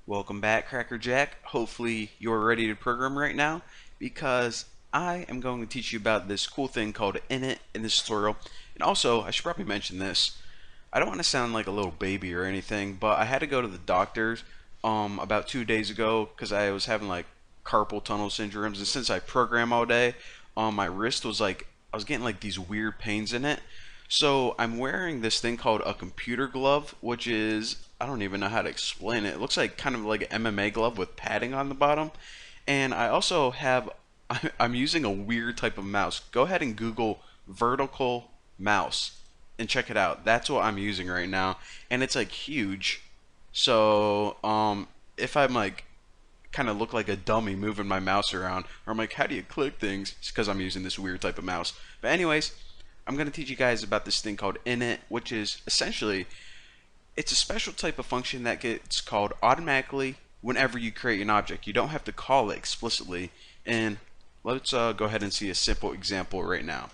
Welcome back, Cracker Jack. Hopefully you're ready to program right now, because I am going to teach you about this cool thing called init in this tutorial. And also, I should probably mention this. I don't want to sound like a little baby or anything, but I had to go to the doctor's about 2 days ago because I was having like carpal tunnel syndromes, and since I program all day, my wrist was like, I was getting like these weird pains in it. So I'm wearing this thing called a computer glove, which is, I don't even know how to explain it. It looks like kind of like an MMA glove with padding on the bottom. And I also have, I'm using a weird type of mouse. Go ahead and Google vertical mouse and check it out. That's what I'm using right now. And it's like huge. So, if I'm like, kind of look like a dummy moving my mouse around, or I'm like, how do you click things? It's because I'm using this weird type of mouse. But anyways, I'm going to teach you guys about this thing called init, which is essentially, it's a special type of function that gets called automatically whenever you create an object. You don't have to call it explicitly. And let's go ahead and see a simple example right now.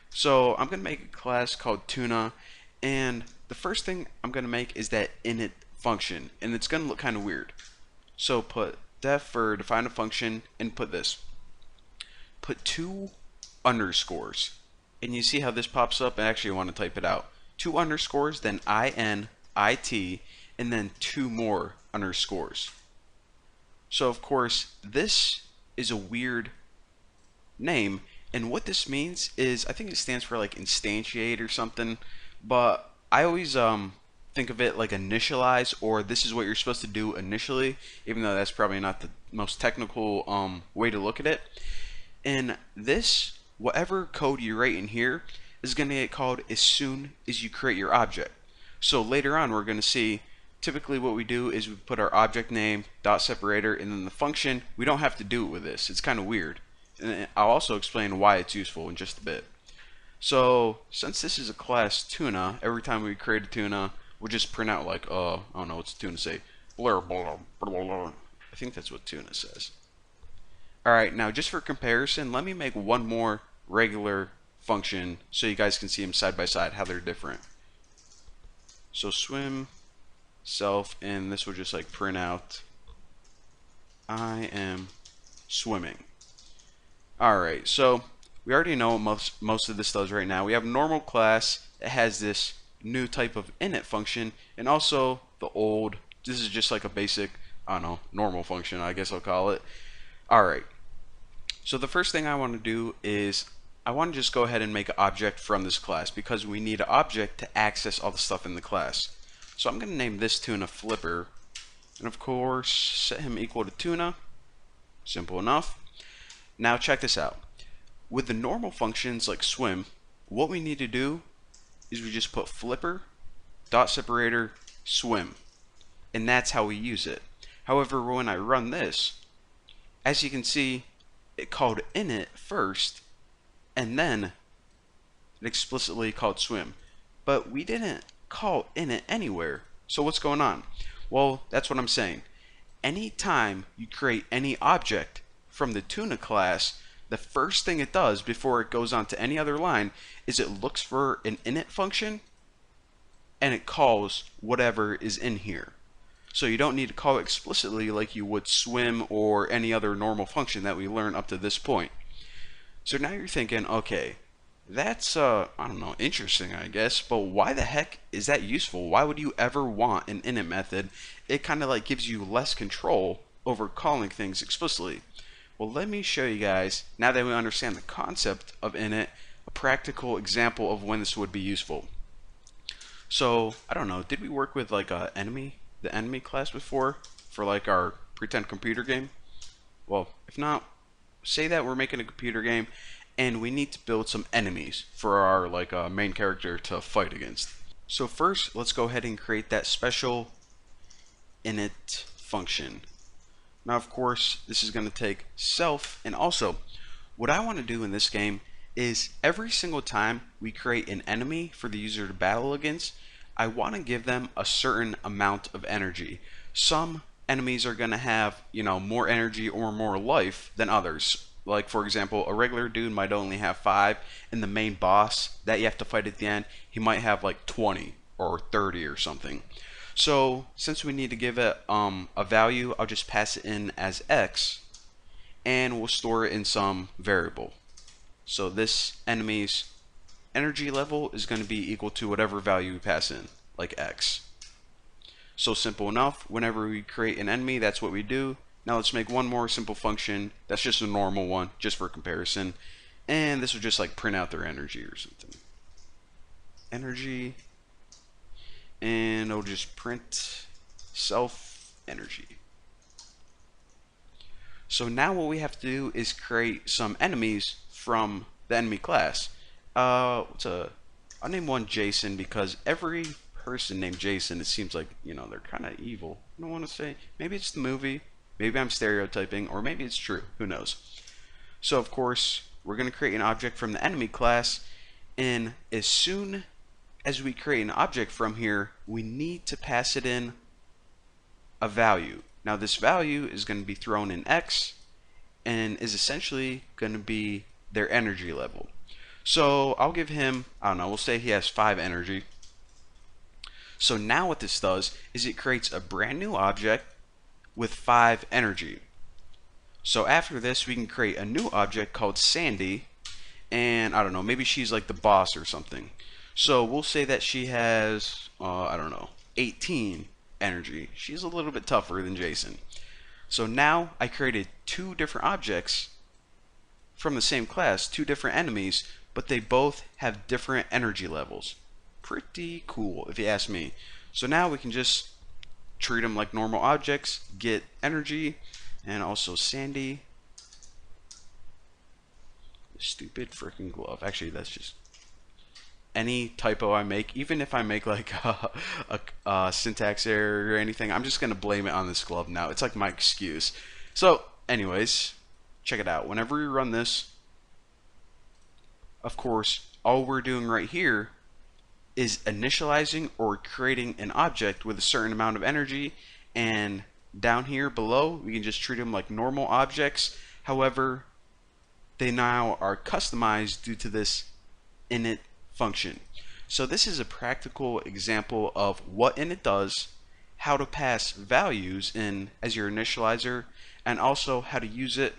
So I'm going to make a class called tuna, and the first thing I'm going to make is that init function, and it's going to look kind of weird. So put def for define a function, and put this. Put 2 underscores. And you see how this pops up? I actually want to type it out. 2 underscores, then INIT, and then 2 more underscores. So of course, this is a weird name, and what this means is, I think it stands for like instantiate or something, but I always think of it like initialize, or this is what you're supposed to do initially, even though that's probably not the most technical way to look at it. And this, whatever code you write in here, is going to get called as soon as you create your object. So later on, we're going to see, typically what we do is we put our object name, dot separator, and then the function. We don't have to do it with this. It's kind of weird. And I'll also explain why it's useful in just a bit. So since this is a class tuna, every time we create a tuna, we'll just print out like, I don't know, what's tuna say? Blur, blur, blur, blur. I think that's what tuna says. Alright, now just for comparison, let me make one more regular function so you guys can see them side by side, how they're different. So swim, self, and this will just like print out, I am swimming. Alright, so we already know what most of this does right now. We have a normal class that has this new type of init function, and also the old, this is just like a basic, I don't know, normal function, I guess I'll call it. Alright, so the first thing I want to do is I want to just go ahead and make an object from this class, because we need an object to access all the stuff in the class. So I'm going to name this tuna Flipper, and of course set him equal to tuna. Simple enough. Now check this out. With the normal functions like swim, what we need to do is we just put flipper, dot separator, swim, and that's how we use it. However, when I run this, as you can see, it called init first, and then it explicitly called swim. But we didn't call init anywhere. So what's going on? Well, that's what I'm saying. Anytime you create any object from the tuna class, the first thing it does before it goes on to any other line is it looks for an init function and it calls whatever is in here. So you don't need to call it explicitly like you would swim or any other normal function that we learned up to this point. So now you're thinking, okay, that's I don't know, interesting I guess, but why the heck is that useful? Why would you ever want an init method? It kind of like gives you less control over calling things explicitly. Well, let me show you guys, now that we understand the concept of init, a practical example of when this would be useful. So, I don't know, did we work with like the enemy class before for like our pretend computer game? Well, if not, say that we're making a computer game and we need to build some enemies for our like main character to fight against. So first, let's go ahead and create that special init function. Now, of course, this is going to take self, and also, what I want to do in this game is every single time we create an enemy for the user to battle against, I want to give them a certain amount of energy. Some enemies are going to have, more energy or more life than others. Like for example, a regular dude might only have 5, and the main boss that you have to fight at the end, he might have like 20 or 30 or something. So since we need to give it a value, I'll just pass it in as x, and we'll store it in some variable. So this enemy's energy level is going to be equal to whatever value we pass in, like x. So simple enough. Whenever we create an enemy, that's what we do. Now let's make one more simple function. That's just a normal one, just for comparison. And this will just like print out their energy or something. Energy. And it'll just print self energy. So now what we have to do is create some enemies from the enemy class. I'll name one Jason, because every person named Jason, it seems like, they're kind of evil. I don't want to say. Maybe it's the movie. Maybe I'm stereotyping, or maybe it's true. Who knows? So of course, we're going to create an object from the enemy class, and as soon as we create an object from here, we need to pass it in a value. Now this value is going to be thrown in x, and is essentially going to be their energy level. So I'll give him, I don't know, we'll say he has 5 energy. So now what this does is it creates a brand new object with 5 energy. So after this, we can create a new object called Sandy, and I don't know, maybe she's like the boss or something. So we'll say that she has, I don't know, 18 energy. She's a little bit tougher than Jason. So now I created 2 different objects from the same class, 2 different enemies, but they both have different energy levels. Pretty cool, if you ask me. So now we can just treat them like normal objects, get energy, and also Sandy. Stupid freaking glove. Actually, that's just any typo I make, even if I make like a syntax error or anything, I'm just gonna blame it on this glove now. It's like my excuse. So anyways, check it out. Whenever we run this, of course, all we're doing right here is initializing or creating an object with a certain amount of energy, and down here below we can just treat them like normal objects. However, they now are customized due to this init function. So this is a practical example of what init does, how to pass values in as your initializer, and also how to use it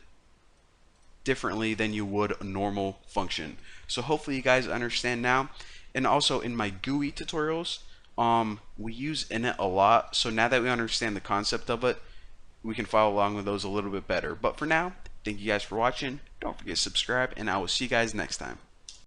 differently than you would a normal function. So hopefully you guys understand now. And also in my GUI tutorials, we use init a lot. So now that we understand the concept of it, we can follow along with those a little bit better. But for now, thank you guys for watching. Don't forget to subscribe, and I will see you guys next time.